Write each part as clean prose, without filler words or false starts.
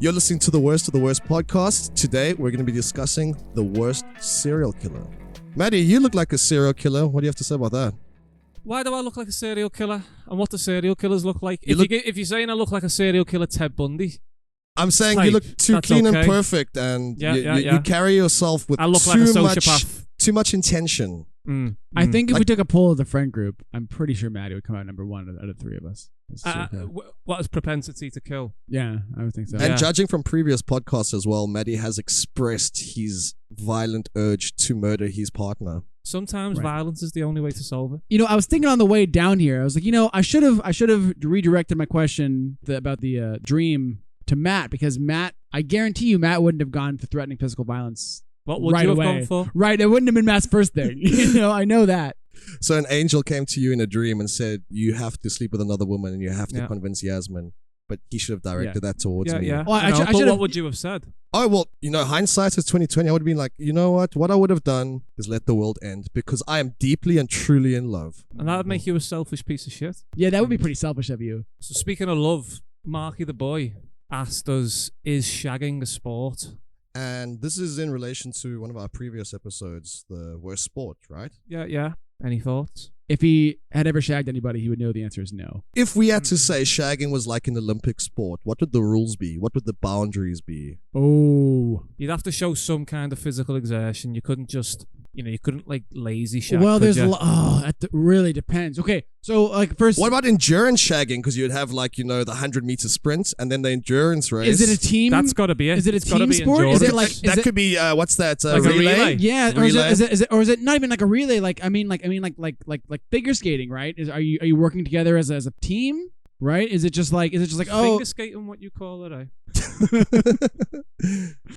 You're listening to the Worst of the Worst podcast. Today, we're going to be discussing the worst serial killer. Matty, you look like a serial killer. What do you have to say about that? Why do I look like a serial killer? And what do serial killers look like? If you're saying I look like a serial killer, Ted Bundy. I'm saying you look too clean and perfect, and you carry yourself with I look like a sociopath. Too much intention. I think if we took a poll of the friend group, I'm pretty sure Matty would come out number one out of three of us. What is propensity to kill? Yeah, I would think so. And judging from previous podcasts as well, Matty has expressed his violent urge to murder his partner. Sometimes violence is the only way to solve it. You know, I was thinking on the way down here, I was like, I should have redirected my question about the dream to Matt, because Matt, I guarantee you, Matt wouldn't have gone for threatening physical violence. What would you have gone for? Right, it wouldn't have been Matt's first thing. I know that. So an angel came to you in a dream and said, you have to sleep with another woman and you have to convince Yasmin. But he should have directed that towards me. Yeah. Well, what would you have said? Oh, well, hindsight is 2020. I would have been like, you know what? What I would have done is let the world end, because I am deeply and truly in love. And that would make you a selfish piece of shit. Yeah, that would be pretty selfish of you. So speaking of love, Marky the boy asked us, is shagging a sport? And this is in relation to one of our previous episodes, the worst sport, right? Yeah. Any thoughts? If he had ever shagged anybody, he would know the answer is no. If we had to say shagging was like an Olympic sport, what would the rules be? What would the boundaries be? Oh. You'd have to show some kind of physical exertion. You couldn't just, you couldn't like lazy shag. Well, it really depends. Okay, so like first... What about endurance shagging? Because you'd have like, the 100-meter sprint and then the endurance race. Is it a team? That's got to be it. Is it a team sport? Is it like... That could be, what's that? Like relay? A relay? Yeah, relay? Or is it not even like a relay? Like figure skating, right? Are you working together as a team? Right? Is it just like figure skating? What you call it?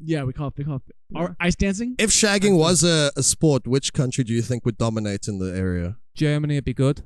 Yeah, we call it ice dancing. If shagging was a sport, which country do you think would dominate in the area? Germany would be good.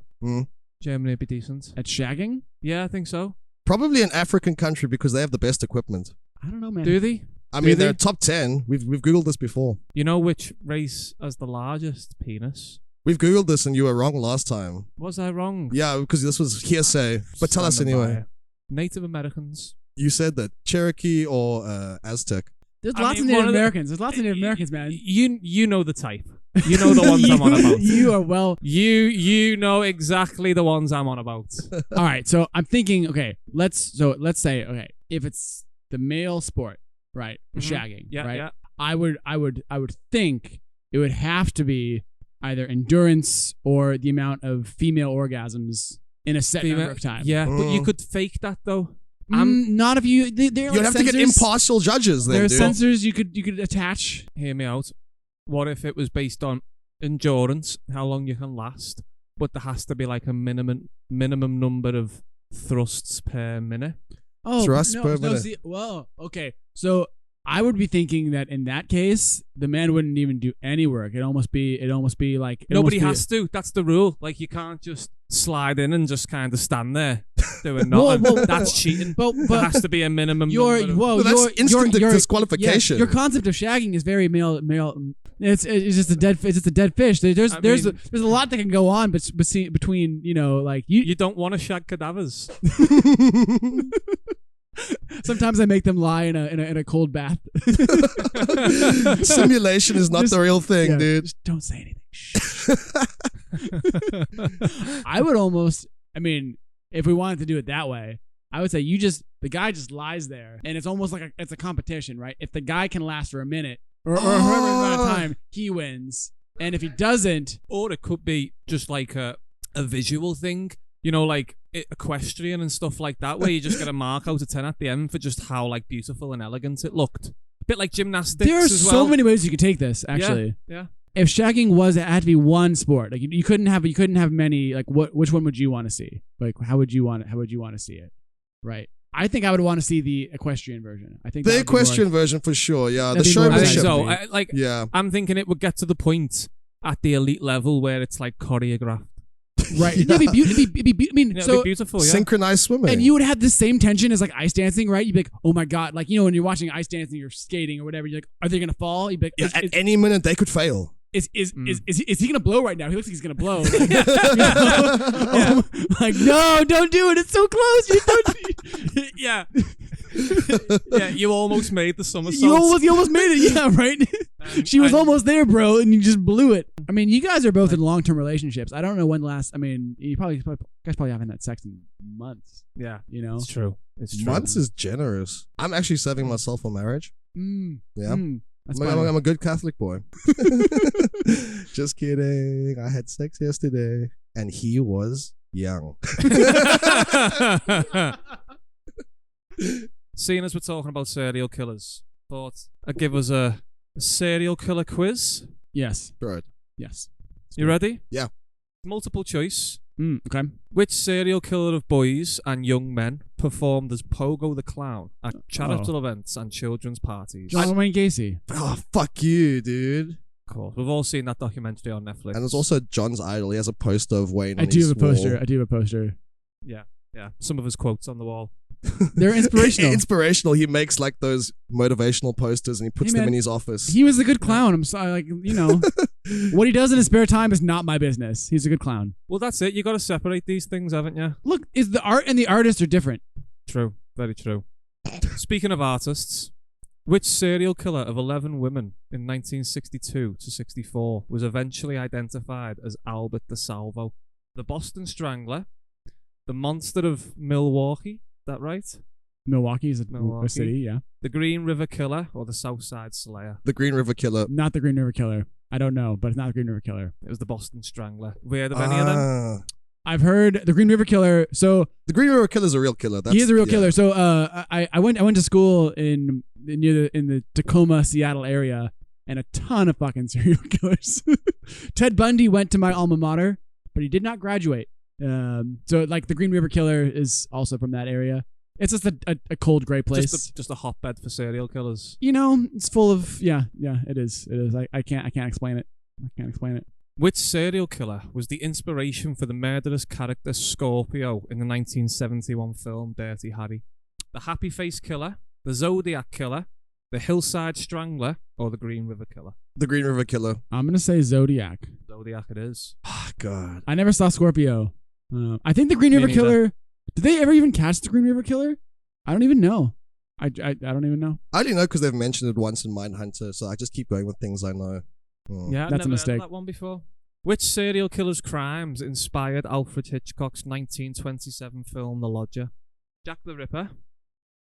Germany would be decent at shagging. Yeah, I think so. Probably an African country, because they have the best equipment. I don't know, man. Do they? I mean, they're top 10. We've Googled this before. You know which race has the largest penis? We've Googled this and you were wrong last time. Was I wrong? Yeah, because this was hearsay. But tell us anyway. Native Americans. You said that. Cherokee or Aztec? There's lots of Native Americans. There's lots of Native Americans, man. You know the type. You know the ones I'm on about. You are well. You know exactly the ones I'm on about. All right, so I'm thinking. Okay, let's say if it's the male sport, right, shagging, right. Yeah. I would think it would have to be either endurance or the amount of female orgasms in a set number of time. Yeah, but you could fake that though. Not if you. You'd have to get impartial judges. Then, there are sensors you could attach. Hear me out. What if it was based on endurance, how long you can last, but there has to be like a minimum number of thrusts per minute? Oh, thrusts per minute. Okay. So I would be thinking that in that case, the man wouldn't even do any work. It'd almost be like nobody has to. That's the rule. Like you can't just slide in and just kind of stand there doing nothing. That's cheating. There has to be a minimum. That's instant disqualification. Your concept of shagging is very male. It's just a dead. It's just a dead fish. There's a lot that can go on, but between you don't want to shag cadavers. Sometimes I make them lie in a cold bath. Simulation is not the real thing, dude. Just don't say anything. I would almost. I mean, if we wanted to do it that way, I would say the guy just lies there, and it's almost like it's a competition, right? If the guy can last for a minute or however amount of time, he wins, and if he doesn't, or it could be just like a visual thing. Like equestrian and stuff like that, where you just get a mark out of 10 at the end for just how like beautiful and elegant it looked. A bit like gymnastics. There are so many ways you could take this. Actually, yeah. If shagging it had to be one sport, like you couldn't have many. Like which one would you want to see? Like how would you want to see it? Right. I think I would want to see the equestrian version. I think the equestrian version for sure. Yeah, the showmanship. I'm thinking it would get to the point at the elite level where it's like choreographed. Right. It'd be beautiful. Yeah. Synchronized swimming. And you would have the same tension as like ice dancing, right? You'd be like, oh my God. Like, when you're watching ice dancing or skating or whatever, you're like, are they going to fall? You'd be like, at any minute they could fail. Is he gonna blow right now? He looks like he's gonna blow. Like, like, no, don't do it. It's so close. You don't. Yeah. Yeah, you almost made the somersault. You almost made it. Yeah, right. She was almost there, bro, and you just blew it. I mean, you guys are both in long-term relationships. I don't know when last. I mean, you guys probably haven't had sex in months. Yeah, you know, it's true. It's true. Months is generous. I'm actually saving myself for marriage. Yeah. That's I'm a good Catholic boy. Just kidding. I had sex yesterday, and he was young. Seeing as we're talking about serial killers, thought I'd give us a serial killer quiz. Yes. Right. Yes. You ready? Yeah. Multiple choice. Okay. Which serial killer of boys and young men performed as Pogo the Clown at charitable events and children's parties? John Wayne Gacy. Oh, fuck you, dude. Of course. We've all seen that documentary on Netflix. And there's also John's idol. He has a poster of Wayne on I do his have a poster. wall. I do have a poster. Yeah. Some of his quotes on the wall. They're inspirational. Inspirational. He makes like those motivational posters and he puts them in his office. He was a good clown. I'm sorry, like, you know, what he does in his spare time is not my business. He's a good clown. Well, that's it. You got to separate these things, haven't you? Look, is the art and the artist are different. True. Very true. Speaking of artists, which serial killer of 11 women in 1962 to 64 was eventually identified as Albert DeSalvo? The Boston Strangler, the Monster of Milwaukee, that right? Milwaukee is a Milwaukee. city, yeah. The Green River Killer or the Southside Slayer? The Green River Killer. Not the Green River Killer. I don't know, but it's not the Green River Killer. It was the Boston Strangler. Have you heard of any of them? I've heard the Green River Killer. So the Green River Killer is a real killer. He is a real killer. So I went to school in the Tacoma, Seattle area, and a ton of fucking serial killers. Ted Bundy went to my alma mater, but he did not graduate. So like the Green River Killer is also from that area. It's just a cold, gray place. Just a hotbed for serial killers. You know, it's full of yeah. It is. I can't explain it. I can't explain it. Which serial killer was the inspiration for the murderous character Scorpio in the 1971 film Dirty Harry? The Happy Face Killer, the Zodiac Killer, the Hillside Strangler, or the Green River Killer? The Green River Killer. I'm gonna say Zodiac. Zodiac it is. Oh, God. I never saw Scorpio. I think the Green River Killer. Did they ever even catch the Green River Killer? I don't even know. I don't even know. I only know because they've mentioned it once in Mindhunter, so I just keep going with things I know. Yeah, I've that's a never mistake. heard of that one before. Which serial killer's crimes inspired Alfred Hitchcock's 1927 film The Lodger? Jack the Ripper,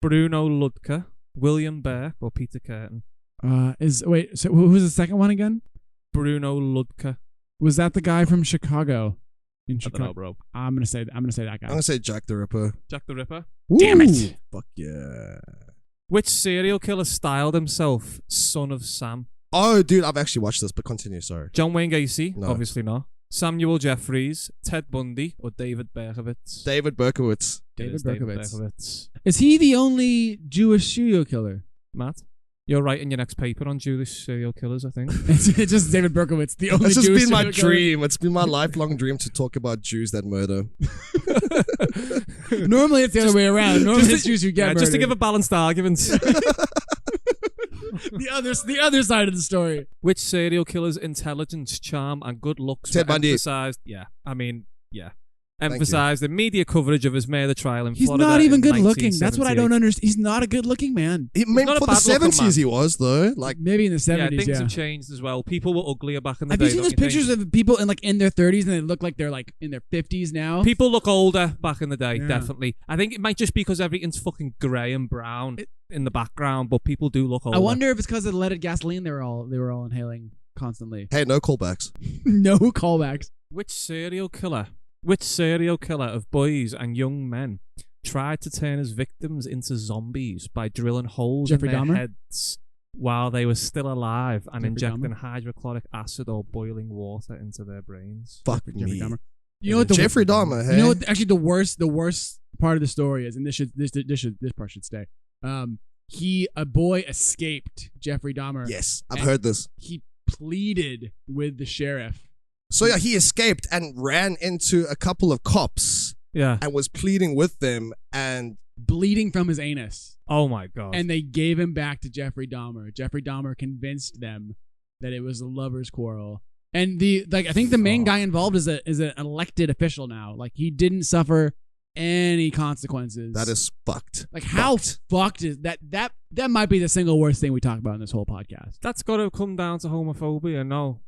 Bruno Ludke, William Burke, or Peter Curtin? So who's the second one again? Bruno Ludke. Was that the guy from Chicago? In Chicago, bro. I'm gonna say that guy. I'm gonna say Jack the Ripper. Jack the Ripper. Damn it! Fuck yeah. Which serial killer styled himself Son of Sam? Oh, dude, I've actually watched this, but continue, sorry. John Wayne Gacy? No. Obviously not. Samuel Jeffries, Ted Bundy, or David Berkowitz? David Berkowitz. David Berkowitz. Is he the only Jewish serial killer? Matt? You're writing your next paper on Jewish serial killers, I think. It's just David Berkowitz, the only It's just Jewish been my serial killer. dream. It's been my lifelong dream to talk about Jews that murder. Normally it's the other way around. Normally it's Jews who get murdered. Just to give a balanced argument. the other side of the story. Which serial killer's intelligence, charm, and good looks Ted were Bundy. emphasized? Emphasized in media coverage of his murder trial in He's Florida. not even in good looking. That's what I 1978. don't understand. He's not a good looking man. Maybe not a for the bad looking 70s he was, though. Like, maybe in the 70s. Yeah, Yeah, things have changed as well. People were uglier back in the Have day. you seen those don't you pictures think? of people in their 30s and they look like they're like in their 50s now? People look older back in the day, Yeah. definitely. I think it might just be because everything's fucking grey and brown in the background, but people do look older. I wonder if it's because of the leaded gasoline they were all inhaling constantly. hey, no callbacks. No callbacks. Which serial killer of boys and young men tried to turn his victims into zombies by drilling holes Jeffrey in their Dahmer? heads while they were still alive and Jeffrey injecting Dahmer? hydrochloric acid or boiling water into their brains? Fuck Jeffrey me. Dahmer. You know what Jeffrey Dahmer, hey? You know what? Actually, the worst part of the story is, and this part should stay. A boy escaped Jeffrey Dahmer. Yes, I've And heard this. He pleaded with the sheriff. So yeah, he escaped and ran into a couple of cops Yeah. and was pleading with them and Bleeding from his anus. Oh my god. And they gave him back to Jeffrey Dahmer. Jeffrey Dahmer convinced them that it was a lover's quarrel. And I think the main guy involved is an elected official now. Like, he didn't suffer any consequences. That is fucked. Like how fucked is that? That might be the single worst thing we talk about in this whole podcast. That's got to come down to homophobia, no?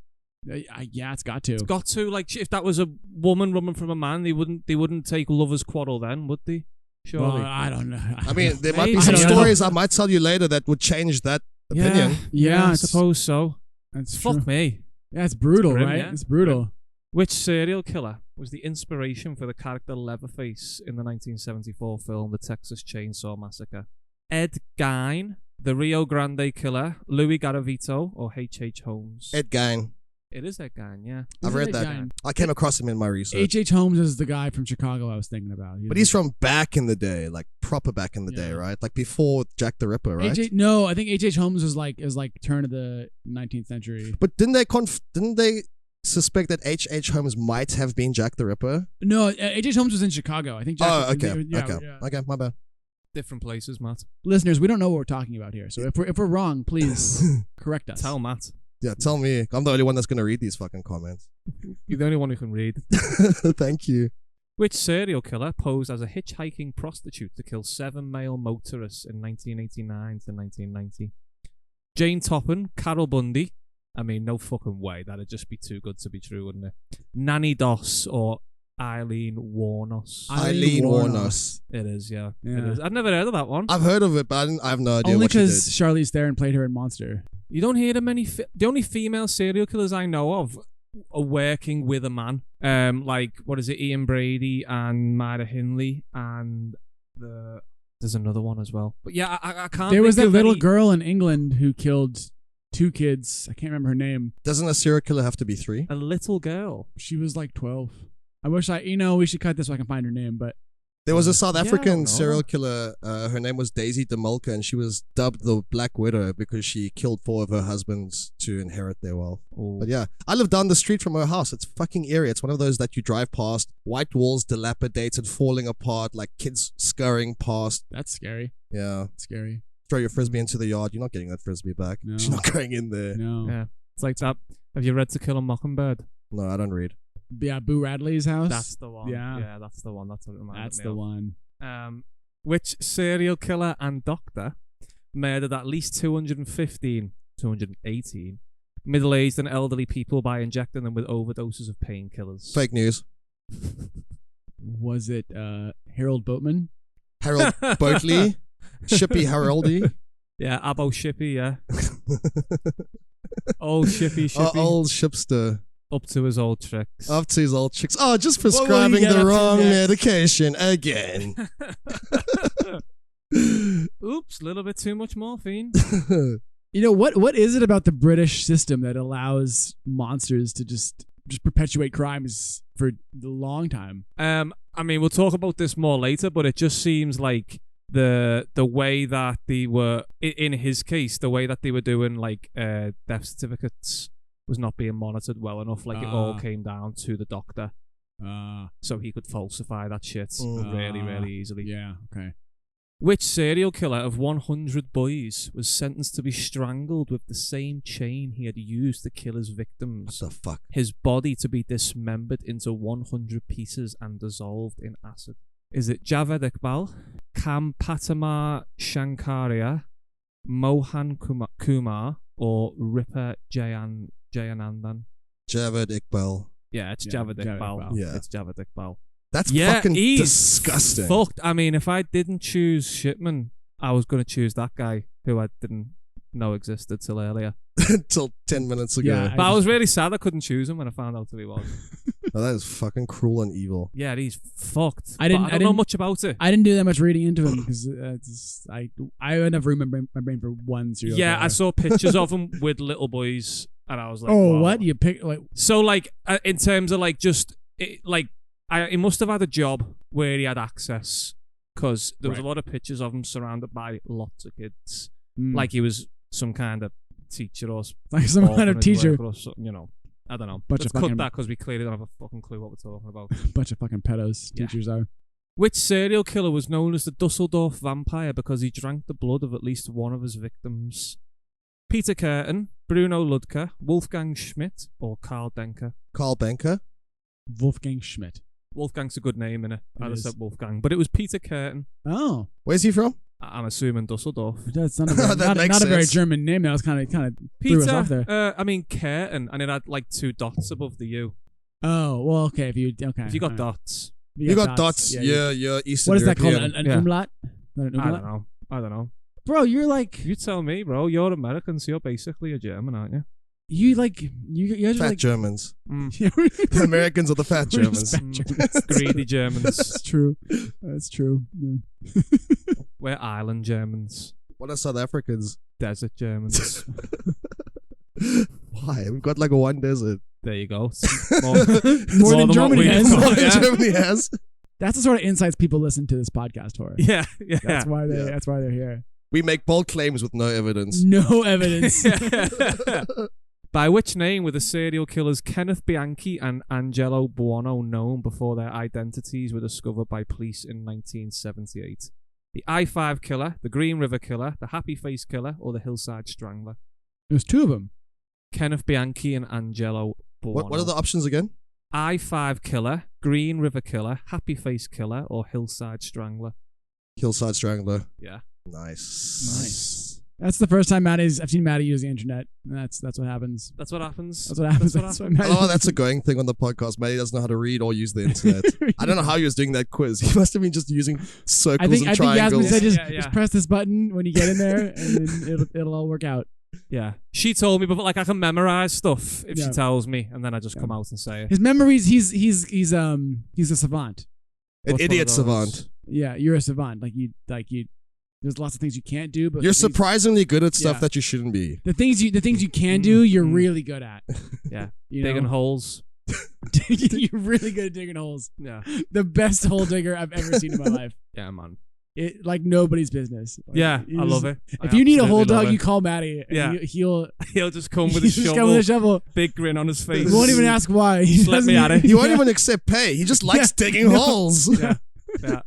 Yeah, it's got to. It's got to. Like, if that was a woman running from a man, they wouldn't take lovers' quarrel then, would they? Surely. Well, I don't know. I mean, there might be Maybe. some I don't know. stories I might tell you later that would change that opinion. Yeah, I it's- suppose so. That's Fuck true. me. Yeah, it's brutal, It's grim, right? yeah. It's brutal. Which serial killer was the inspiration for the character Leatherface in the 1974 film The Texas Chainsaw Massacre? Ed Gein, the Rio Grande Killer, Louis Garavito, or H.H. Holmes? Ed Gein. It is Ed Gein, yeah. I've read that. Gein? I came across him in my research. H.H. Holmes is the guy from Chicago I was thinking about. But he's from back in the day, like proper back in the day, Yeah. right? Like before Jack the Ripper, right? No, I think H.H. Holmes is like turn of the 19th century. But didn't they suspect that H.H. Holmes might have been Jack the Ripper? No, H.H. Holmes was in Chicago. I think. Oh, okay, yeah, okay, yeah. okay, my bad. Different places, Matt. Listeners, we don't know what we're talking about here. So if we're wrong, please correct us. Tell Matt. Yeah, tell me. I'm the only one that's gonna read these fucking comments. You're the only one who can read. Thank you. Which serial killer posed as a hitchhiking prostitute to kill 7 male motorists in 1989 to 1990? Jane Topham, Carol Bundy. I mean, no fucking way. That'd just be too good to be true, wouldn't it? Nanny Doss or Eileen Warnos. Eileen Warnos. It is, yeah. Yeah. It is. I've never heard of that one. I've heard of it, but I have no idea Only what she because did. Charlize Theron played her in Monster. You don't hear of many. The only female serial killers I know of are working with a man. Like what is it? Ian Brady and Myra Hindley, and there's another one as well. But yeah, I can't. There was think that of little any- girl in England who killed 2 kids. I can't remember her name. Doesn't a serial killer have to be 3? A little girl. She was like 12. I wish we should cut this so I can find her name, but There was a South Yeah, I African don't know. serial killer. Her name was Daisy DeMulka, and she was dubbed the Black Widow because she killed 4 of her husbands to inherit their wealth. Ooh. But yeah, I live down the street from her house. It's fucking eerie. It's one of those that you drive past, white walls dilapidated, falling apart, like kids scurrying past. that's scary. Yeah. Scary. Throw your frisbee into the yard. You're not getting that frisbee back. No. She's not going in there. No. Yeah, it's like that. Have you read To Kill a Mockingbird? No, I don't read. Yeah, Boo Radley's house. That's the one. Yeah. That's the one. That's what it reminded That's me the of. one. Which serial killer and doctor murdered at least 218 middle-aged and elderly people by injecting them with overdoses of painkillers? Fake news. Was it Harold Boatman? Harold Boatley. Shippy Haroldy. Yeah, Abbo Shippy, yeah. Old Shippy. Old shipster. Up to his old tricks. Up to his old chicks. Oh, just will you prescribing get the up to wrong next? medication again. Oops, a little bit too much morphine. You know what is it about the British system that allows monsters to just perpetuate crimes for the long time? I mean, we'll talk about this more later, but it just seems like the way that they were, in his case, the way that they were doing like death certificates was not being monitored well enough. Like it all came down to the doctor, so he could falsify that shit really, really easily. Yeah, okay. Which serial killer of 100 boys was sentenced to be strangled with the same chain he had used to kill his victims? What the fuck? His body to be dismembered into 100 pieces and dissolved in acid. Is it Javed Iqbal, Kampatamar Shankaria, Mohan Kumar, or Ripper Jayanandan? Javed Iqbal. Yeah, it's Yeah, Javed Javed Iqbal. Iqbal. Yeah. It's Javed Iqbal. That's Yeah, fucking he's disgusting. Fucked. I mean, if I didn't choose Shipman, I was going to choose that guy who I didn't know existed till earlier. Till 10 minutes ago. Yeah, But I was really sad I couldn't choose him when I found out who he was. Oh, that is fucking cruel and evil. Yeah, he's fucked. I didn't- But I I don't know didn't- much about it. I didn't do that much reading into him because I never remember my brain for one serial Yeah, killer. I saw pictures of him with little boys, and I was like, Oh, wow. what you pick? Like, So, like, in terms of like just he must have had a job where he had access because there was a Right. lot of pictures of him surrounded by lots of kids, mm, like he was some kind of teacher or like some kind of orphanage teacher, worker or something, you know. I don't know. Bunch Let's of cut fucking- that because we clearly don't have a fucking clue what we're talking about. bunch of fucking pedos. Yeah. Teachers are. Which serial killer was known as the Dusseldorf vampire because he drank the blood of at least one of his victims? Peter Curtin, Bruno Ludke, Wolfgang Schmidt, or Karl Denker? Carl Banker. Wolfgang Schmidt. Wolfgang's a good name, innit? I'd have is. said Wolfgang. But it was Peter Curtin. Oh, Where's he from? I'm assuming Dusseldorf. that's not a very, That makes not a very sense. German name. That was kind of threw us off there. Peter, I mean Curtin, and it had like 2 dots above the U. Oh, well, okay. If you got Dots. You got dots. Yeah, You're Eastern what is that called? European. An Yeah. umlaut? Not an I umlaut? don't know. Bro, you're like You tell me, bro. You're American, so you're basically a German, aren't you? you guys are Fat like Germans. Mm. The Americans are the fat We're just Germans. fat Germans. Greedy Germans. That's true. That's true. Yeah. We're island Germans. What are South Africans? Desert Germans. Why? We've got like one desert. There you go. More than what Germany we've has. got, More than yeah. Germany has. That's the sort of insights people listen to this podcast for. Yeah. That's why they. Yeah. That's why they're here. We make bold claims with no evidence. No evidence. By which name were the serial killers Kenneth Bianchi and Angelo Buono known before their identities were discovered by police in 1978? The I-5 killer, the Green River killer, the Happy Face killer, or the Hillside Strangler? There's 2 of them. Kenneth Bianchi and Angelo Buono. What are the options again? I-5 killer, Green River killer, Happy Face killer, or Hillside Strangler? Hillside Strangler. Yeah. Nice. That's the first time I've seen Matty use the internet. That's what happens. That's what happens. That's what happens. That's what That's what Matty Oh, that's a going thing on the podcast. Matty doesn't know how to read or use the internet. I don't know how he was doing that quiz. He must have been just using circles I think and Yasmin triangles. said Yeah. just press this button when you get in there, and then it'll all work out. Yeah. She told me, but like I can memorize stuff if Yeah. she tells me, and then I just come out and say it. His memories. He's a savant. An What's one idiot of those? savant. Yeah, you're a savant. Like you. There's lots of things you can't do, but You're the things- surprisingly good at stuff Yeah. that you shouldn't be. the things you can do. You're really good at. Yeah. You Digging know? holes. You're really good at digging holes. Yeah. The best hole digger I've ever seen in my life. Yeah, man. It like nobody's business. Like, Yeah, you I just- love it. If you need a hole absolutely love dug, you it. call Matty. And Yeah. he'll He'll just come with he'll a just shovel. come with a shovel. Big grin on his face. He won't even ask why. He Just let me doesn't at it. He won't even accept pay. He just likes digging holes. Yeah. Yeah.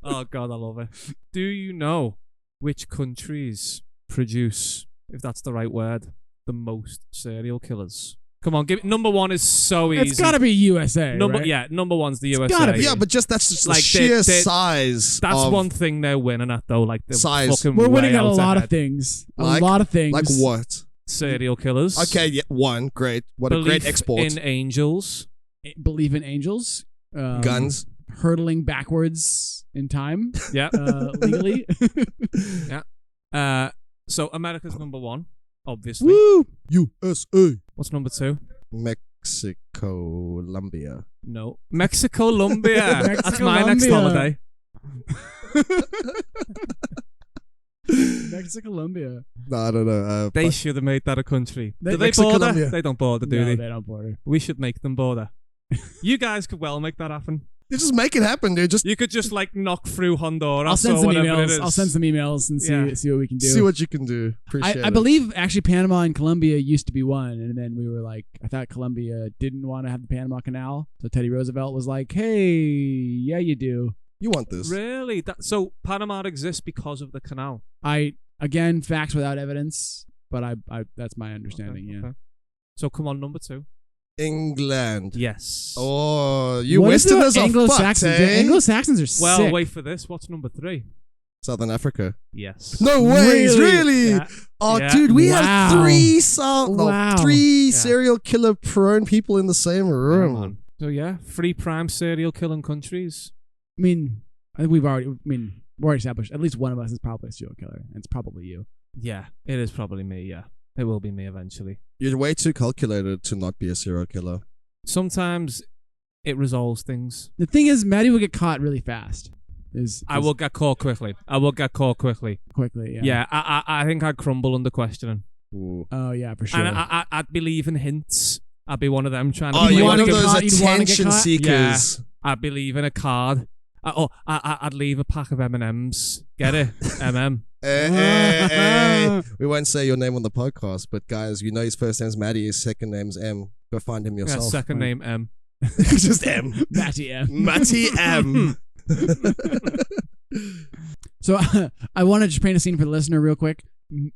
Oh God, I love it. Do you know which countries produce, if that's the right word, the most serial killers? Come on, give it. Number 1 is so easy. It's gotta be USA. number right? yeah. Number 1's the USA. gotta be. Yeah, but that's just Like, the sheer they- size. That's of, one thing they're winning at though. Like the Size. fucking We're winning way at a out lot ahead. of things. Like- a lot of things. Like what? Serial killers. Okay, yeah, one. Great. What a Belief great export. in angels. Believe in angels. Guns. Hurtling backwards in time. Yeah. Legally. So America's number 1, obviously. Woo! USA. What's number 2? Mexico, Colombia. No. Mexico, Colombia. That's my next Mexico-Colombia. holiday. Mexico, Colombia. No, I don't know. They but- should have made that a country. They- Do they Mexico, border? Colombia. They don't border, do No, they? they don't border. We should make them border. You guys could well make that happen. you just make it happen, dude. Just You could just like knock through Honduras I'll send or some whatever it emails. is. I'll send some emails and Yeah. see what we can do. see what you can do. Appreciate it. I believe actually Panama and Colombia used to be one, and then we were like, I thought Colombia didn't want to have the Panama Canal, so Teddy Roosevelt was like, "Hey, yeah, you do." You want this. Really? So Panama exists because of the canal? Again, facts without evidence, but I that's my understanding. Okay, Yeah. okay. So come on, number 2. England. Yes. Oh, you What is it about Westerners are fucked, Anglo-Saxons? eh? Anglo-Saxons are Well, sick. wait for this. What's number 3? Southern Africa. Yes. No ways, really? Yeah. Oh, Yeah. dude, we Wow. have three Yeah. serial killer prone people in the same Yeah, room. man. So yeah, 3 prime serial killing countries. I mean, I think we've already established at least one of us is probably a serial killer, and it's probably you. Yeah, it is probably me. Yeah, it will be me eventually. You're way too calculated to not be a serial killer. Sometimes it resolves things. The thing is, Matty will get caught really fast. I will get caught quickly. quickly. Yeah. Yeah, I think I'd crumble under questioning. Ooh. Oh yeah, for sure. And I'd be leaving hints. I'd be one of them trying to Oh, play you're wanna one of get those caught? You'd wanna get attention caught? seekers. I'd be leaving a card. I'd leave a pack of M&Ms. Get it? MM. We won't say your name on the podcast, but guys, you know his first name's Matty, his second name's M. Go find him Yeah, yourself. second name M. Just M. Matty M. Matty M. So I want to just paint a scene for the listener real quick.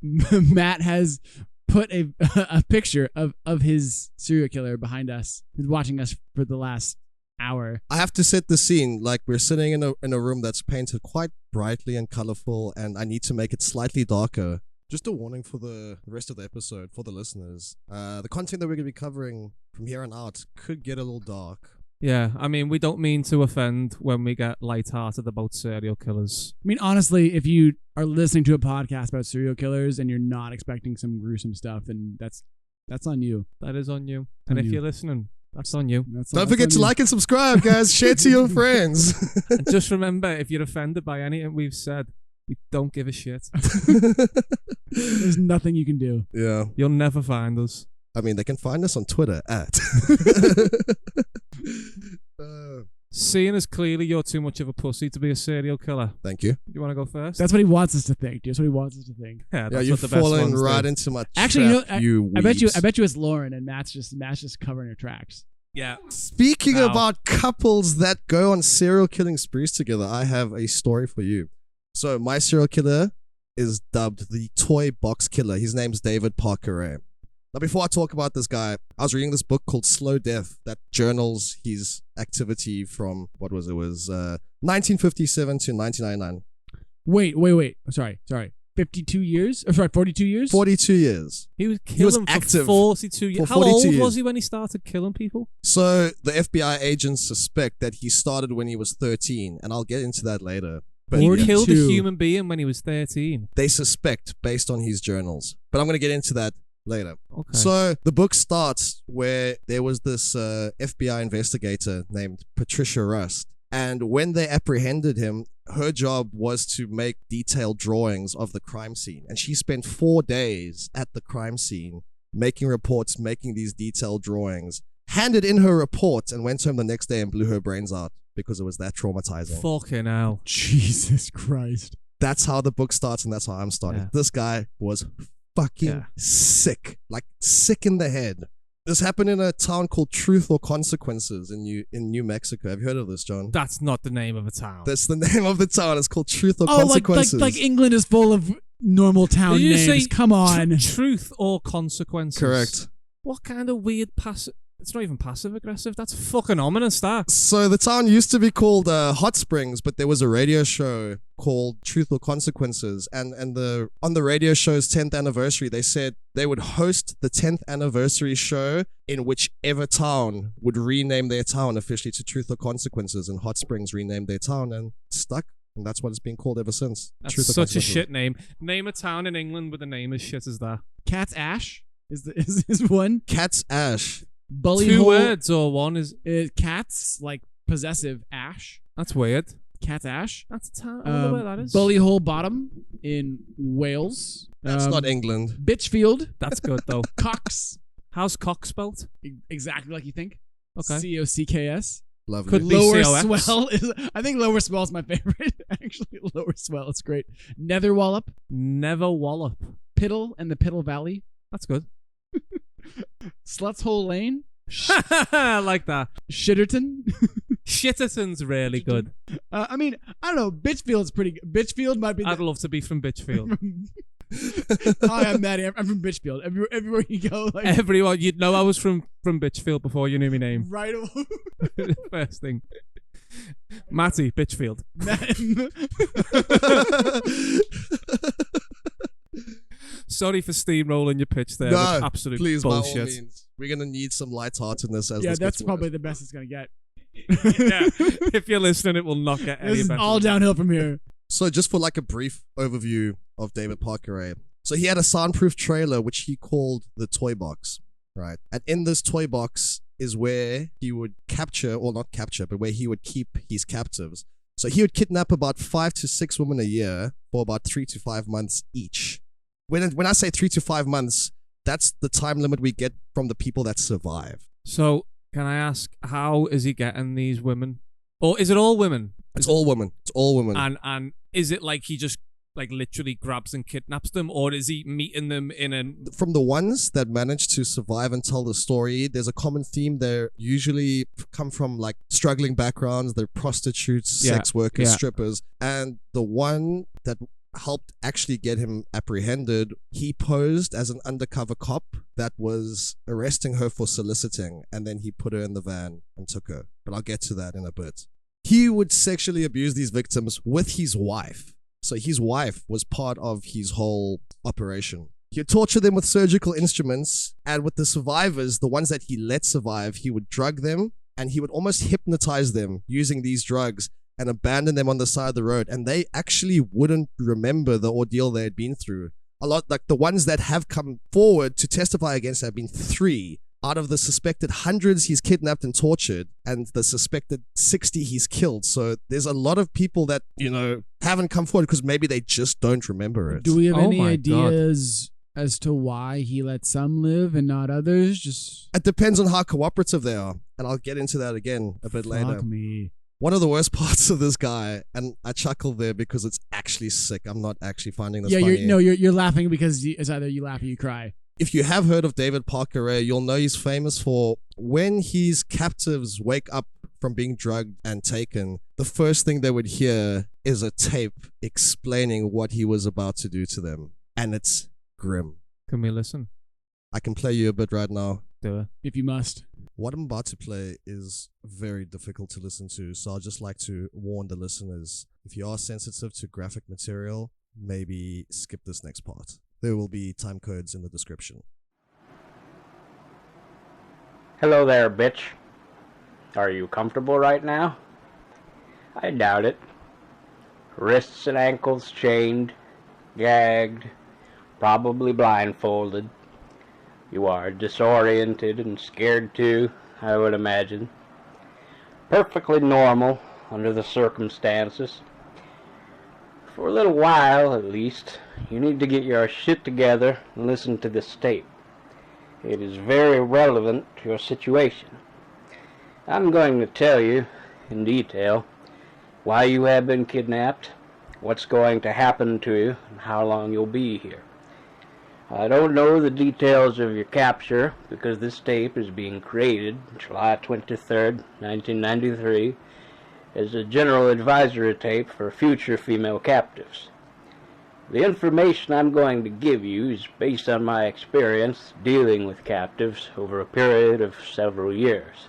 Matt has put a picture of his serial killer behind us. He's watching us for the last hour. I have to set the scene. Like, we're sitting in a room that's painted quite brightly and colorful, and I need to make it slightly darker. Just a warning for the rest of the episode, for the listeners. The content that we're going to be covering from here on out could get a little dark. Yeah, I mean, we don't mean to offend when we get lighthearted about serial killers. I mean, honestly, if you are listening to a podcast about serial killers and you're not expecting some gruesome stuff, then that's on you. That is on you. And if you're listening, that's on you. Don't forget to like and subscribe, guys. Share to your friends. And just remember, if you're offended by anything we've said, we don't give a shit. There's nothing you can do. Yeah. You'll never find us. I mean, they can find us on Twitter at... Seeing as clearly you're too much of a pussy to be a serial killer. Thank you. You want to go first? That's what he wants us to think. That's what he wants us to think. Yeah, yeah, you're falling right into my trap. Actually, I bet you weebs. it's Lauren, and Matt's just covering her tracks. Yeah. Speaking about couples that go on serial killing sprees together, I have a story for you. So my serial killer is dubbed the Toy Box Killer. His name's David Parker. Now, before I talk about this guy, I was reading this book called Slow Death that journals his activity from, 1957 to 1999. Wait. Sorry. 52 years? Or sorry, 42 years? 42 years. He was killing active for 42 years. for How 42 old years. was he when he started killing people? So the FBI agents suspect that he started when he was 13, and I'll get into that later. But He 42. killed a human being when he was 13. they suspect based on his journals. But I'm going to get into that later. Okay. So the book starts where there was this FBI investigator named Patricia Rust. And when they apprehended him, her job was to make detailed drawings of the crime scene. And she spent 4 days at the crime scene making reports, making these detailed drawings, handed in her report, and went home the next day and blew her brains out because it was that traumatizing. Fucking hell. Jesus Christ. That's how the book starts, and that's how I'm starting. Yeah. This guy was fucking sick. Like, sick in the head. This happened in a town called Truth or Consequences in New Mexico. Have you heard of this, John? That's not the name of a town. That's the name of the town. It's called Truth or Oh, Consequences. like England is full of normal town Did you names. say Come on. Truth or consequences? Correct. What kind of weird passive... It's not even passive-aggressive. That's fucking ominous, that. So the town used to be called Hot Springs, but there was a radio show called Truth or Consequences. And on the radio show's 10th anniversary, they said they would host the 10th anniversary show in whichever town would rename their town officially to Truth or Consequences. And Hot Springs renamed their town and stuck. And that's what it's been called ever since. That's Truth or such a Consequences. shit name. Name a town in England with a name as shit as that. Cat's Ash is one. Cat's Ash. Bully Two hole, words or one is... Cat's like possessive ash. That's weird. Cat's Ash. That's a town. I don't know where that is. Bully Hole Bottom in Wales. That's not England. Bitchfield. That's good, though. Cox. How's cock spelt? Exactly like you think. Okay. COCKS. Lovely. Could be Lower COX. Swell is. I think Lower Swell is my favorite. Actually, Lower Swell. It's great. Netherwallop. Never wallop. Piddle and the Piddle Valley. That's good. Sluts Hole Lane. I like that. Shitterton. Shitterton's really good. I mean, I don't know. Bitchfield's pretty good. Bitchfield might be. I'd love to be from Bitchfield. Hi, I'm Matty. I'm from Bitchfield. Everywhere you go, like Everyone, you'd know I was from Bitchfield before you knew my name. right away. First thing. Matty, Bitchfield. Sorry for steamrolling your pitch there. No, That's absolute please, by all bullshit. means. We're going to need some lightheartedness as Yeah, this that's gets probably worse. the best it's gonna get. Yeah, if you're listening, it will not get any This is better. all downhill from here. So just for like a brief overview of David Parker. So he had a soundproof trailer which he called the Toy Box, right? And in this toy box is where he would capture, or not capture, but where he would keep his captives. So he would kidnap about 5 to 6 women a year for about 3 to 5 months each. When I say 3 to 5 months, that's the time limit we get from the people that survive. So, can I ask, how is he getting these women? Or is it all women? It's all women. It's all women. And is it like he just like literally grabs and kidnaps them, or is he meeting them in an... From the ones that manage to survive and tell the story, there's a common theme. They usually come from like struggling backgrounds. They're prostitutes, Yeah, sex workers, yeah. strippers. And the one that helped actually get him apprehended, he posed as an undercover cop that was arresting her for soliciting, and then he put her in the van and took her. But I'll get to that in a bit. He would sexually abuse these victims with his wife. So his wife was part of his whole operation. He would torture them with surgical instruments, and with the survivors, the ones that he let survive, he would drug them, and he would almost hypnotize them using these drugs and abandon them on the side of the road. And they actually wouldn't remember the ordeal they had been through. A lot, like the ones that have come forward to testify against have been 3 out of the suspected hundreds he's kidnapped and tortured, and the suspected 60 he's killed. So there's a lot of people that, you know, haven't come forward because maybe they just don't remember it. Do we have any my ideas as to why he let some live and not others? Just It depends on how cooperative they are, and I'll get into that again a bit later. fuck me. One of the worst parts of this guy, and I chuckle there because it's actually sick. I'm not actually finding this funny. You're laughing because it's either you laugh or you cry. If you have heard of David Parker Ray, you'll know he's famous for when his captives wake up from being drugged and taken, the first thing they would hear is a tape explaining what he was about to do to them. And it's grim. Can we listen? I can play you a bit right now. Do it. If you must. What I'm about to play is very difficult to listen to, so I'll just like to warn the listeners, if you are sensitive to graphic material, maybe skip this next part. There will be time codes in the description. Hello there, bitch. Are you comfortable right now? I doubt it. Wrists and ankles chained, gagged, probably blindfolded. You are disoriented and scared too, I would imagine. Perfectly normal under the circumstances. For a little while, at least, you need to get your shit together and listen to this tape. It is very relevant to your situation. I'm going to tell you, in detail, why you have been kidnapped, what's going to happen to you, and how long you'll be here. I don't know the details of your capture, because this tape is being created July 23rd, 1993, as a general advisory tape for future female captives. The information I'm going to give you is based on my experience dealing with captives over a period of several years.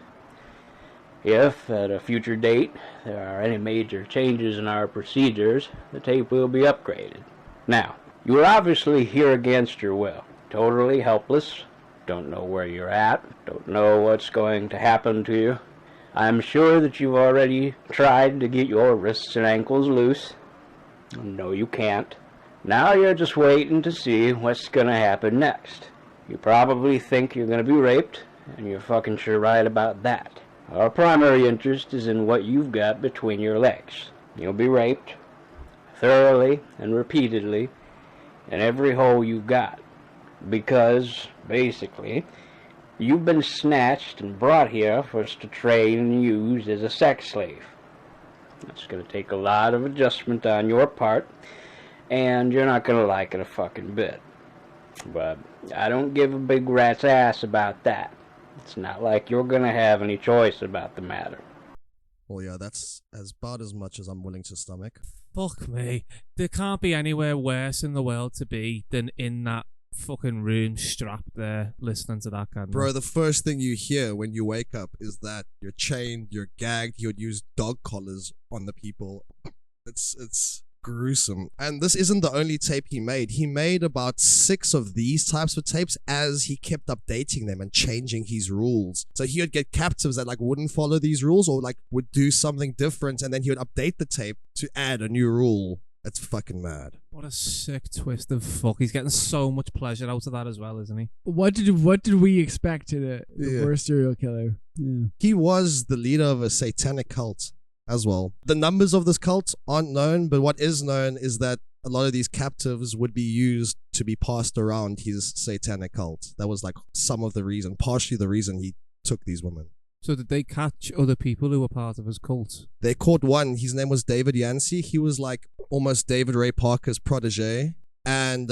If, at a future date, there are any major changes in our procedures, the tape will be upgraded. Now, you are obviously here against your will, totally helpless, don't know where you're at, don't know what's going to happen to you. I'm sure that you've already tried to get your wrists and ankles loose. No, you can't. Now you're just waiting to see what's going to happen next. You probably think you're going to be raped, and you're fucking sure right about that. Our primary interest is in what you've got between your legs. You'll be raped, thoroughly and repeatedly, in every hole you've got. Because, basically, you've been snatched and brought here for us to train and use as a sex slave. It's going to take a lot of adjustment on your part, and you're not going to like it a fucking bit. But I don't give a big rat's ass about that. It's not like you're going to have any choice about the matter. Well, yeah, that's about as much as I'm willing to stomach. Fuck me. There can't be anywhere worse in the world to be than in that fucking room strapped there listening to that kind of... Bro, the first thing you hear when you wake up is that you're chained, you're gagged, you would use dog collars on the people. It's gruesome. And this isn't the only tape he made. He made about 6 of these types of tapes as he kept updating them and changing his rules. So he would get captives that like wouldn't follow these rules or like would do something different, and then he would update the tape to add a new rule. It's fucking mad. What a sick twist of fuck. He's getting so much pleasure out of that as well, isn't he? What did we expect to the worst serial killer? Yeah. He was the leader of a satanic cult as well. The numbers of this cult aren't known, but what is known is that a lot of these captives would be used to be passed around his satanic cult. That was like some of the reason, partially the reason he took these women. So did they catch other people who were part of his cult? They caught one. His name was David Yancey. He was like almost David Ray Parker's protege. And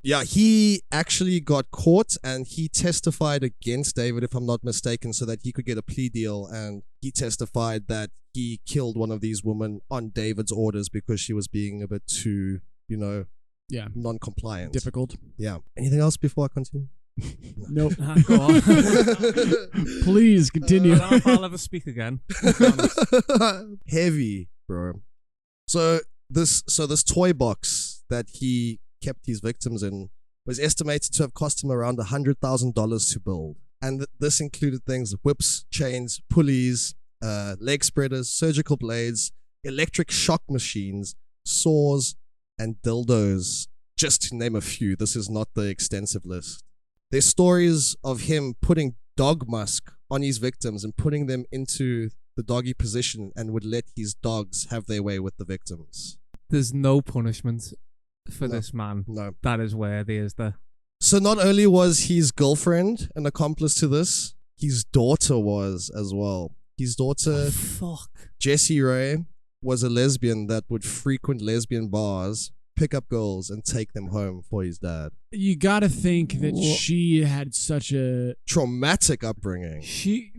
yeah, he actually got caught and he testified against David, if I'm not mistaken, so that he could get a plea deal. And he testified that he killed one of these women on David's orders because she was being a bit too, you know, non-compliant. Difficult. Yeah. Anything else before I continue? Nope. Go on. Please continue. I don't know if I'll ever speak again. Heavy, bro. So this toy box that he kept his victims in was estimated to have cost him around $100,000 to build. And this included things: whips, chains, pulleys, leg spreaders, surgical blades, electric shock machines, saws, and dildos, just to name a few. This is not the extensive list. There's stories of him putting dog musk on his victims and putting them into the doggy position and would let his dogs have their way with the victims. There's no punishment for this man. No. That is worthy, is there? So not only was his girlfriend an accomplice to this, his daughter was as well. His daughter, Fuck. Jessie Ray, was a lesbian that would frequent lesbian bars, pick up girls, and take them home for his dad. You gotta think that she had such a Traumatic upbringing.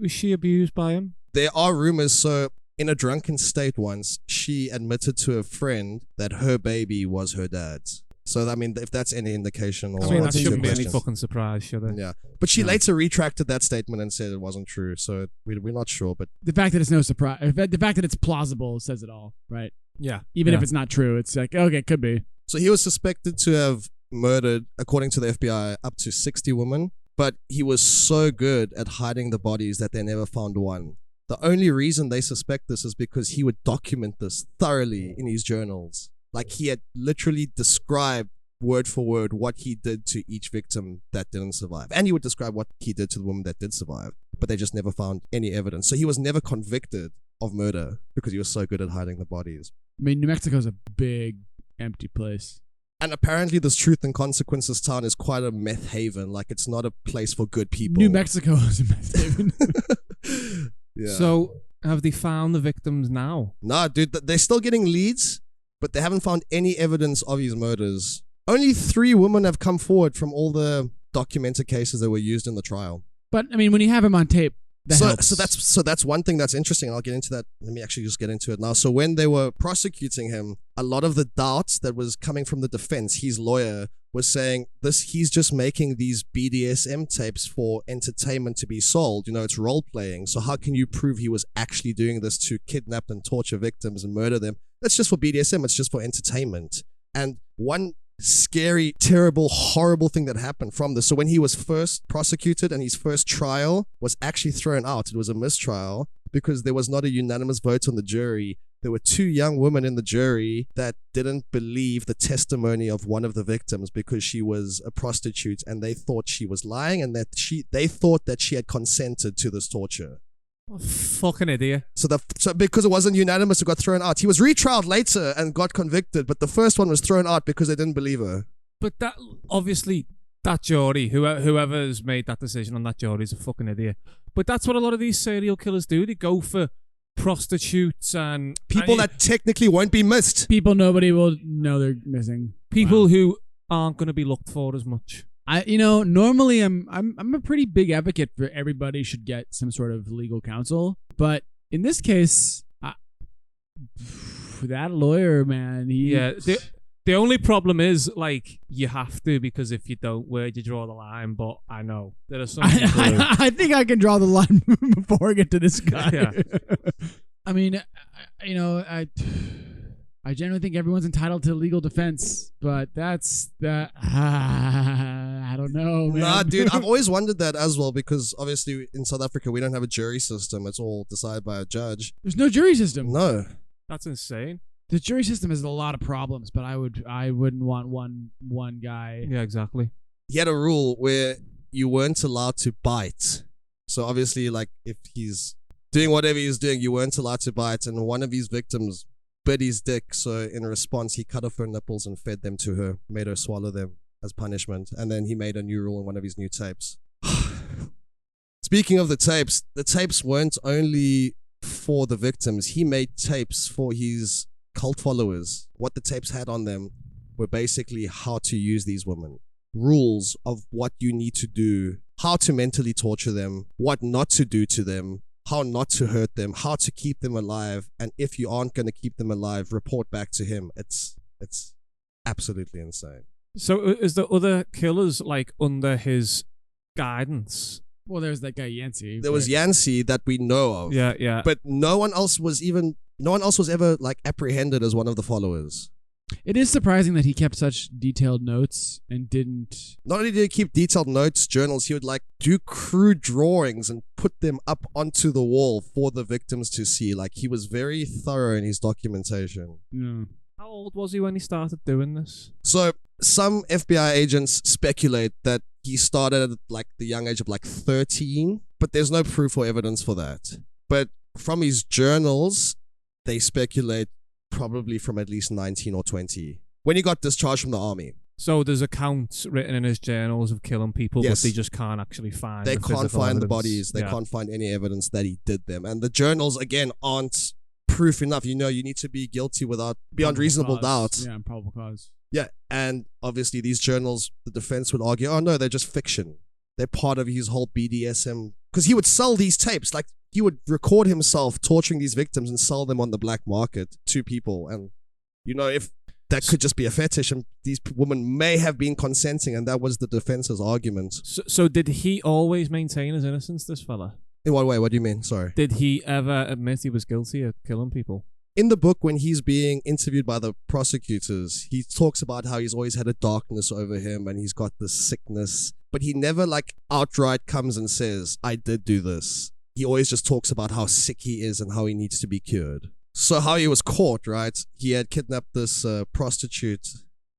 Was she abused by him? There are rumors. So in a drunken state once, she admitted to a friend that her baby was her dad's. So, I mean, if that's any indication, or I mean, that answer to shouldn't be your any question. fucking surprise, should it? Yeah, but she No. later retracted that statement and said it wasn't true. So we're not sure, but the fact that it's no surprise. The fact that it's plausible says it all, right? Yeah. Even Yeah. if it's not true, it's like, okay, it could be. so he was suspected to have murdered, according to the FBI, up to 60 women. But he was so good at hiding the bodies that they never found one. The only reason they suspect this is because he would document this thoroughly in his journals. Like, he had literally described word for word what he did to each victim that didn't survive. And he would describe what he did to the woman that did survive. But they just never found any evidence. So he was never convicted of murder because he was so good at hiding the bodies. I mean, New Mexico's a big, empty place. And apparently this Truth and Consequences town is quite a meth haven. Like, it's not a place for good people. New Mexico is a meth haven. Yeah. So, have they found the victims now? Nah, dude, they're still getting leads, but they haven't found any evidence of his murders. Only 3 women have come forward from all the documented cases that were used in the trial. But, I mean, when you have him on tape, that helps. So that's one thing that's interesting. I'll get into that. Let me actually just get into it now. So when they were prosecuting him, a lot of the doubts that was coming from the defense, his lawyer was saying he's just making these BDSM tapes for entertainment to be sold. You know, it's role playing. So how can you prove he was actually doing this to kidnap and torture victims and murder them? That's just for BDSM. It's just for entertainment. And one scary, terrible, horrible thing that happened from this. So when he was first prosecuted and his first trial was actually thrown out, it was a mistrial because there was not a unanimous vote on the jury. There were 2 young women in the jury that didn't believe the testimony of one of the victims because she was a prostitute, and they thought she was lying, and that they thought that she had consented to this torture. Oh, fucking idiot. So because it wasn't unanimous, it got thrown out. He was retrialed later and got convicted, but the first one was thrown out because they didn't believe her. But that, obviously, that jury, whoever's made that decision on that jury is a fucking idiot. But that's what a lot of these serial killers do. They go for prostitutes and People that technically won't be missed. People nobody will know they're missing. people who aren't going to be looked for as much. Normally I'm a pretty big advocate for everybody should get some sort of legal counsel, but in this case, that lawyer, man, The only problem is, like, you have to, because if you don't, where'd you draw the line? But I know there are some people who- I think I can draw the line before I get to this guy. Yeah. I mean, I generally think everyone's entitled to legal defense, but that's that. I don't know, man. Nah, dude, I've always wondered that as well, because obviously in South Africa we don't have a jury system. It's all decided by a judge. There's no jury system. No. That's insane. The jury system has a lot of problems, but I wouldn't want one guy. Yeah, exactly. He had a rule where you weren't allowed to bite. So obviously, like, if he's doing whatever he's doing, you weren't allowed to bite. And one of his victims bit his dick. So in response, he cut off her nipples and fed them to her, made her swallow them as punishment. And then he made a new rule in one of his new tapes. Speaking of the tapes weren't only for the victims. He made tapes for his cult followers. What the tapes had on them were basically how to use these women, rules of what you need to do, how to mentally torture them, what not to do to them, how not to hurt them, how to keep them alive, and if you aren't going to keep them alive, report back to him. It's absolutely insane. So is the other killers, like, under his guidance. Well, there's that guy Yancey. There was Yancey that we know of. Yeah. But no one else was ever like apprehended as one of the followers. It is surprising that he kept such detailed notes and didn't. Not only did he keep detailed notes, journals, he would like do crude drawings and put them up onto the wall for the victims to see. Like, he was very thorough in his documentation. No. How old was he when he started doing this? So some FBI agents speculate that he started at like the young age of like 13, but there's no proof or evidence for that. But from his journals, they speculate probably from at least 19 or 20 when he got discharged from the army. So there's accounts written in his journals of killing people, Yes. but they just can't actually find. They the can't physical find the evidence. bodies. They Yeah. can't find any evidence that he did them. And the journals, again, aren't proof enough. You need to be guilty beyond Probable reasonable cause. doubt. Yeah, probable cause. Yeah. And obviously these journals, the defense would argue, oh no, they're just fiction. They're part of his whole BDSM. Because he would sell these tapes. Like, he would record himself torturing these victims and sell them on the black market to people. And, if that could just be a fetish and these women may have been consenting, and that was the defense's argument. So did he always maintain his innocence, this fella? In what way? What do you mean? Sorry. Did he ever admit he was guilty of killing people? In the book, when he's being interviewed by the prosecutors, he talks about how he's always had a darkness over him and he's got this sickness, but he never like outright comes and says, I did do this. He always just talks about how sick he is and how he needs to be cured. So how he was caught, right? He had kidnapped this prostitute,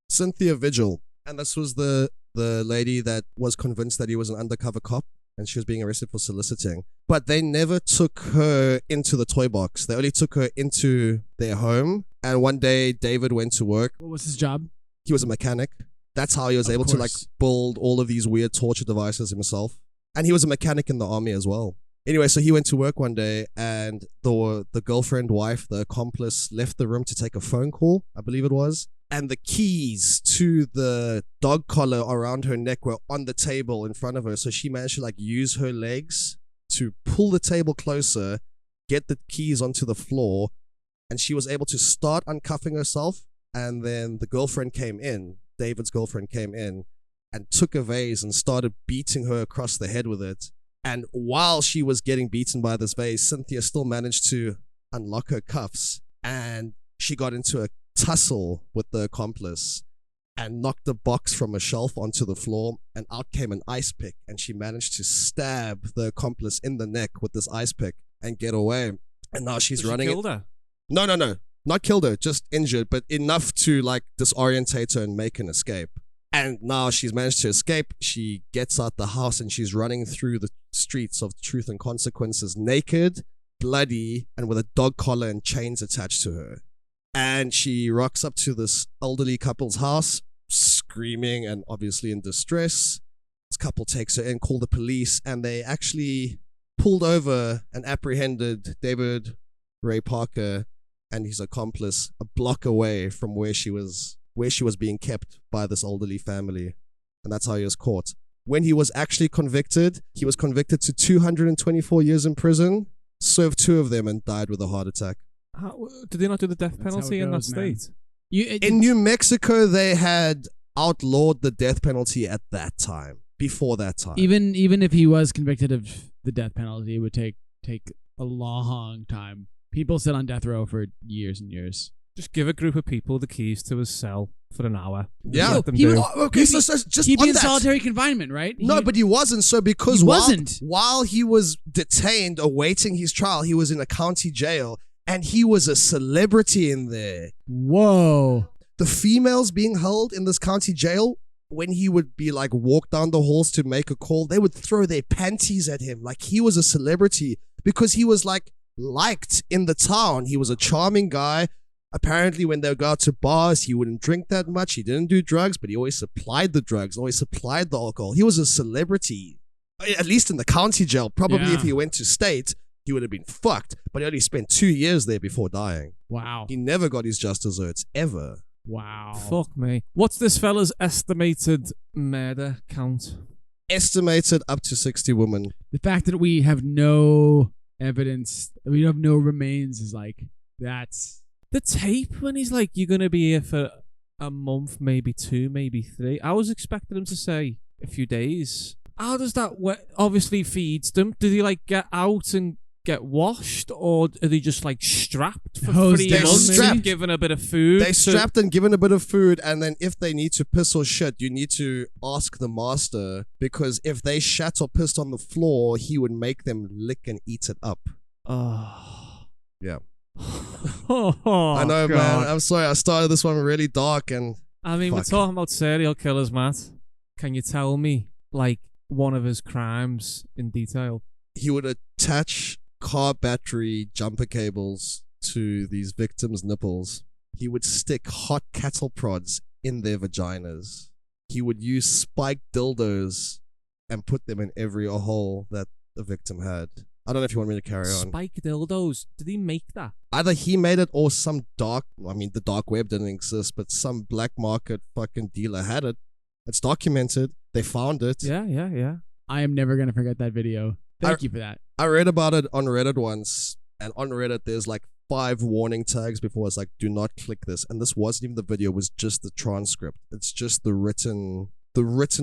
Cynthia Vigil, and this was the lady that was convinced that he was an undercover cop and she was being arrested for soliciting. But they never took her into the toy box. They only took her into their home. And one day, David went to work. What was his job? He was a mechanic. That's how he was Of able to like course. build all of these weird torture devices himself. And he was a mechanic in the army as well. Anyway, so he went to work one day and the girlfriend, wife, the accomplice left the room to take a phone call, I believe it was. And the keys to the dog collar around her neck were on the table in front of her. So she managed to like use her legs to pull the table closer, get the keys onto the floor, and she was able to start uncuffing herself. And then the girlfriend came in, David's girlfriend came in and took a vase and started beating her across the head with it. And while she was getting beaten by this vase, Cynthia still managed to unlock her cuffs and she got into a tussle with the accomplice and knocked a box from a shelf onto the floor, and out came an ice pick, and she managed to stab the accomplice in the neck with this ice pick and get away. And now she's running. She killed her? No. Not killed her, just injured, but enough to like disorientate her and make an escape. And now she's managed to escape. She gets out the house and she's running through the streets of Truth and Consequences naked, bloody, and with a dog collar and chains attached to her. And she rocks up to this elderly couple's house, screaming and obviously in distress. This couple takes her in, call the police, and they actually pulled over and apprehended David Ray Parker and his accomplice a block away from where she was being kept by this elderly family. And that's how he was caught. When he was actually convicted, he was convicted to 224 years in prison, served 2 of them, and died with a heart attack. How, did they not do the death That's how penalty it in that goes, man. state? In New Mexico, they had outlawed the death penalty at that time, before that time. even if he was convicted of the death penalty, it would take a long time. People sit on death row for years and years. Just give a group of people the keys to his cell for an hour. Yeah. Let them He do. would- Okay, so just He'd be on in that. solitary confinement, right? No, but he wasn't. So because He while, wasn't. while he was detained awaiting his trial, he was in a county jail and he was a celebrity in there. Whoa. The females being held in this county jail, when he would be like walk down the halls to make a call, they would throw their panties at him like he was a celebrity because he was like liked in the town. He was a charming guy. Apparently, when they would go out to bars, he wouldn't drink that much. He didn't do drugs, but he always supplied the drugs, always supplied the alcohol. He was a celebrity, at least in the county jail. Probably Yeah. if he went to state, he would have been fucked. But he only spent 2 years there before dying. Wow. He never got his just desserts, ever. Wow. Fuck me. What's this fella's estimated murder count? Estimated up to 60 women. The fact that we have no evidence, we have no remains, is like, that's. The tape when he's like, you're going to be here for a month, maybe 2, maybe 3. I was expecting him to say a few days. how does that obviously feeds them? Do they like get out and get washed, or are they just like strapped for 3 months, strapped, given a bit of food? They strapped and given a bit of food, and then if they need to piss or shit, you need to ask the master, because if they shat or pissed on the floor, he would make them lick and eat it up. Oh. Yeah. Oh, I know, God. man. I'm sorry. I started this one really dark, and I mean, we're talking about serial killers, Matt. Can you tell me like one of his crimes in detail? He would attach car battery jumper cables to these victims' nipples. He would stick hot cattle prods in their vaginas. He would use spiked dildos and put them in every hole that the victim had. I don't know if you want me to carry on. Spiked dildos? Did he make that? Either he made it or some the dark web didn't exist, but some black market fucking dealer had it. It's documented. They found it. Yeah. I am never going to forget that video. Thank you for that. I read about it on Reddit once, and on Reddit there's like 5 warning tags before it's like, do not click this. And this wasn't even the video, it was just the transcript. It's just the written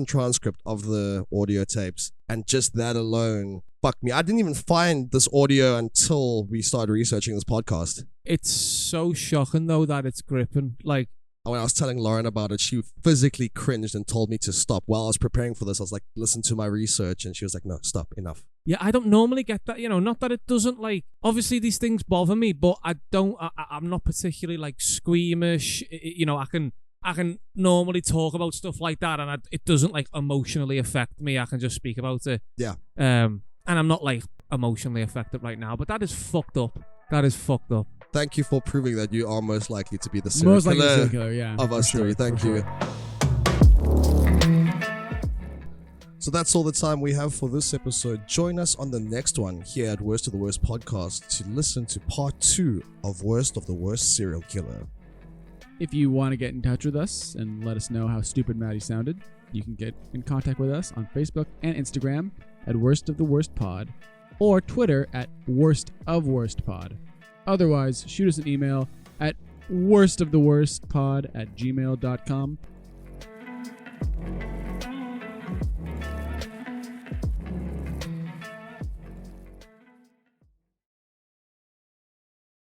transcript of the audio tapes. And just that alone, fuck me. I didn't even find this audio until we started researching this podcast. It's so shocking though that it's gripping. Like, when I was telling Lauren about it, she physically cringed and told me to stop. While I was preparing for this, I was like, listen to my research. And she was like, no, stop, enough. Yeah, I don't normally get that, not that it doesn't like, obviously these things bother me, but I'm not particularly like squeamish. I can normally talk about stuff like that and it doesn't like emotionally affect me. I can just speak about it. Yeah. And I'm not like emotionally affected right now, but that is fucked up. That is fucked up. Thank you for proving that you are most likely to be the serial killer yeah, of us three. Thank you. So that's all the time we have for this episode. Join us on the next one here at Worst of the Worst Podcast to listen to part 2 of Worst of the Worst Serial Killer. If you want to get in touch with us and let us know how stupid Matty sounded, you can get in contact with us on Facebook and Instagram at Worst of the Worst Pod, or Twitter at Worst of Worst Pod. Otherwise, shoot us an email at worstoftheworstpod@gmail.com